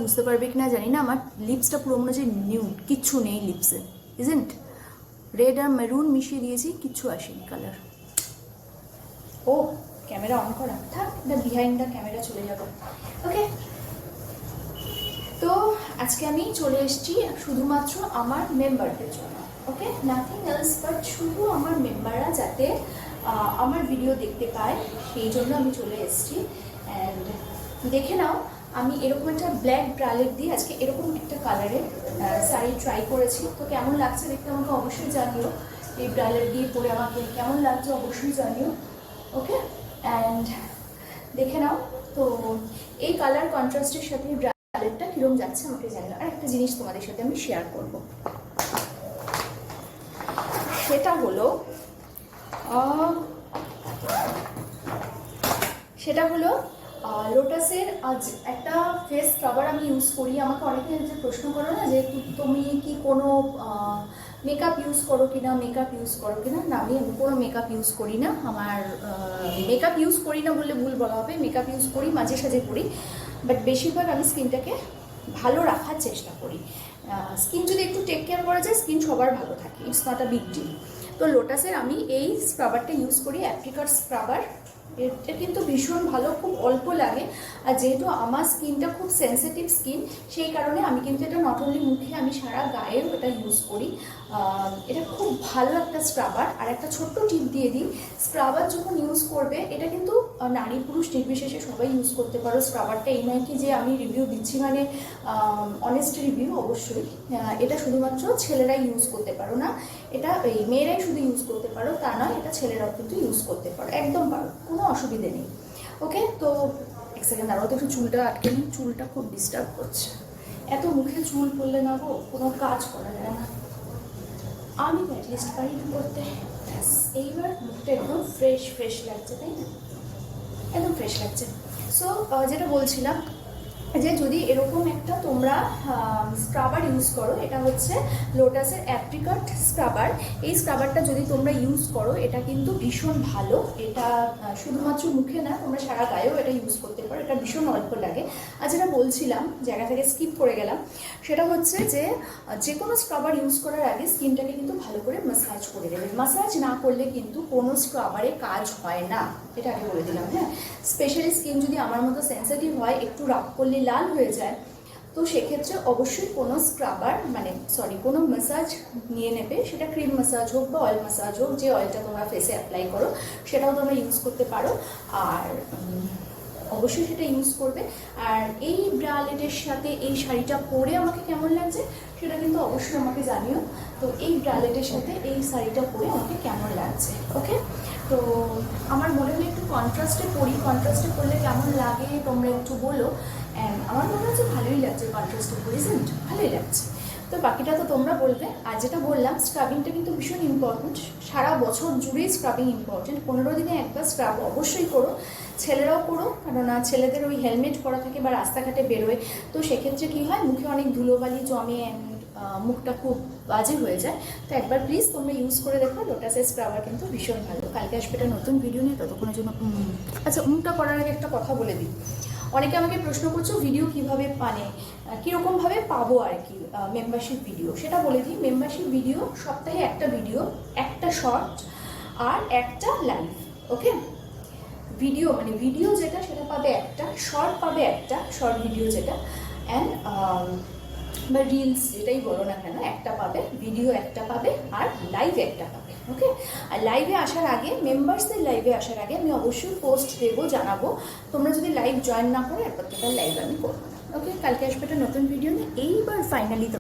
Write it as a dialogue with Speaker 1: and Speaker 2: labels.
Speaker 1: বুঝতে পারবে কিনা জানি না, আমার লিপসটা পুরো মনে হচ্ছে নিউড, কিচ্ছু নেই লিপসে, ইজেন্ট? রেড আর মেরুন মিশিয়ে দিয়েছি, কিচ্ছু আসেনি কালার। ও ক্যামেরা অন করা থাক, দ্য বিহাইন্ড দ্য ক্যামেরা চলে যাবো। ওকে, তো আজকে আমি চলে এসেছি শুধুমাত্র আমার মেম্বারদের জন্য। ওকে, নাথিং এলস বাট শুধু আমার মেম্বাররা যাতে আমার ভিডিও দেখতে পায় সেই জন্য আমি চলে এসেছি। অ্যান্ড দেখে নাও, আমি এরকম একটা ব্ল্যাক ব্রালেট দিয়ে আজকে এরকম একটা কালারের শাড়ি ট্রাই করেছি। তো কেমন লাগছে দেখতে আমাকে অবশ্যই জানিও, এই ব্রালেট দিয়ে পরে আমাকে কেমন লাগছে অবশ্যই জানিও। ওকে, অ্যান্ড দেখে নাও, তো এই কালার কন্ট্রাস্টের সাথে ব্রালেটটা কীরকম যাচ্ছে আমাকে জানিও। আর একটা জিনিস তোমাদের সাথে আমি শেয়ার করব, সেটা হলো লোটাসের আজ একটা ফেস স্ক্রাবার আমি ইউজ করি। আমাকে অনেকে যে প্রশ্ন করো না যে তুমি কি কোনো মেকআপ ইউজ করো কিনা, না আমি কোনো মেকআপ ইউজ করি না। আমার মেকআপ ইউজ করি না বললে ভুল বলা হবে, মেকআপ ইউজ করি, মাঝে সাঝে করি, বাট বেশিরভাগ আমি স্কিনটাকে ভালো রাখার চেষ্টা করি। স্কিন যদি একটু টেক কেয়ার করা যায়, স্কিন সবার ভালো থাকে, it's not a big deal. তো লোটাসের আমি এই স্ক্রাবারটা ইউজ করি, অ্যাপ্রিকট স্ক্রাবার। এটা কিন্তু ভীষণ ভালো, খুব অল্প লাগে। আর যেহেতু আমার স্কিনটা খুব সেন্সিটিভ স্কিন, সেই কারণে আমি কিন্তু এটা নট অনলি মুখে, আমি সারা গায়েও এটা ইউজ করি। এটা খুব ভালো একটা স্ক্রাবার। আর একটা ছোট্ট টিপ দিয়ে দিই, স্ক্রাবার যখন ইউজ করবে, এটা কিন্তু নারী পুরুষ নির্বিশেষে সবাই ইউজ করতে পারো স্ক্রাবারটা। এই নয় কি যে আমি রিভিউ দিচ্ছি মানে অনেস্ট রিভিউ, অবশ্যই এটা শুধুমাত্র ছেলেরাই ইউজ করতে পারো না, এটা এই মেয়েরাই শুধু ইউজ করতে পারো তা নয়, এটা ছেলেরাও কিন্তু ইউজ করতে পারো, একদম পারো, কোনো অসুবিধে নেই। ওকে, তো এক সেকেন্ড দাঁড়াও তো, একটু চুলটা আটকে নিই, চুলটা খুব ডিস্টার্ব করছে। এত মুখে চুল পড়লে না গো কোনো কাজ করা যায় না, আমি অ্যাটলিস্ট পারি করতে। এইবার মুখটা একদম ফ্রেশ লাগছে, তাই না? একদম ফ্রেশ লাগছে। সো যেটা বলছিলাম, যে যদি এরকম একটা তোমরা স্ক্রাবার ইউজ করো, এটা হচ্ছে লোটাসের অ্যাপ্রিকট স্ক্রাবার। এই স্ক্রাবারটা যদি তোমরা ইউজ করো, এটা কিন্তু ভীষণ ভালো। এটা শুধুমাত্র মুখে না, তোমরা সারা গায়েও এটা ইউজ করতে পারো, এটা ভীষণ অল্প লাগে। আর যেটা বলছিলাম, জায়গা থেকে স্কিপ করে গেলাম, সেটা হচ্ছে যে কোনো স্ক্রাবার ইউজ করার আগে স্কিনটাকে কিন্তু ভালো করে ম্যাসাজ করে দেবে। ম্যাসাজ না করলে কিন্তু কোনো স্ক্রাবারে কাজ হয় না, এটা আগে বলে দিলাম। হ্যাঁ, স্পেশালি স্কিন যদি আমার মতো সেন্সিটিভ হয়, একটু রাব করলে লাল হয়ে যায়, তো সেক্ষেত্রে অবশ্যই কোনো স্ক্রাবার কোনো ম্যাসাজ নিয়ে নেবে। সেটা ক্রিম ম্যাসাজ হোক বা অয়েল ম্যাসাজ হোক, যে অয়েলটা তোমরা ফেসে অ্যাপ্লাই করো সেটাও তোমরা ইউজ করতে পারো। আর অবশ্যই সেটা ইউজ করবে। আর এই ব্রালেটের সাথে এই শাড়িটা পরে আমাকে কেমন লাগছে সেটা কিন্তু অবশ্যই আমাকে জানিও। তো এই ব্রালেটের সাথে এই শাড়িটা পরে আমাকে কেমন লাগছে। ওকে, তো আমার মনে হলো একটু কন্ট্রাস্টে পরলে কেমন লাগে তোমরা একটু বলো। অ্যান্ড আমার মনে হচ্ছে ভালোই লাগছে কন্ট্রাস্টে পরে, ভালোই লাগছে। তো বাকিটা তো তোমরা বলবে। আর যেটা বললাম, স্ক্রাবিংটা কিন্তু ভীষণ ইম্পর্টেন্ট, সারা বছর জুড়েই স্ক্রাবিং ইম্পর্টেন্ট। 15 দিনে একবার স্ক্রাব অবশ্যই করো, ছেলেরাও করো, কারণ ছেলেদের ওই হেলমেট পরা থাকে বা রাস্তাঘাটে বেরোয়, তো সেক্ষেত্রে কী হয়, মুখে অনেক ধুলোবালি জমে, মুখটা খুব বাজে হয়ে যায়। তো একবার প্লিজ তোমরা ইউজ করে দেখো, লোটাসের স্ক্রাবার কিন্তু ভীষণ ভালো। কালকে আসবে একটা নতুন ভিডিও নিয়ে, ততক্ষণের জন্য আচ্ছা, মুখটা করার আগে একটা কথা বলে দিই। অনেকে আমাকে প্রশ্ন করছো ভিডিও কীভাবে কীরকমভাবে পাবো আর কি মেম্বারশিপ ভিডিও, সেটা বলে দিই। মেম্বারশিপ ভিডিও সপ্তাহে একটা ভিডিও, একটা শর্ট আর একটা লাইভ। ওকে, ভিডিও যেটা সেটা পাবে একটা, শর্ট পাবে একটা, শর্ট ভিডিও যেটা, অ্যান্ড বা রিলস যেটাই বলো না কেন, একটা পাবে, ভিডিও একটা পাবে, আর লাইভ একটা পাবে। ওকে, আর লাইভে আসার আগে, মেম্বার্সদের লাইভে আসার আগে আমি অবশ্যই পোস্ট দেবো, জানাবো। তোমরা যদি লাইভ জয়েন না করো, এরপর থেকে লাইভ আমি করবো না। ওকে, কালকে আসবে একটা নতুন ভিডিও নিয়ে। এইবার ফাইনালি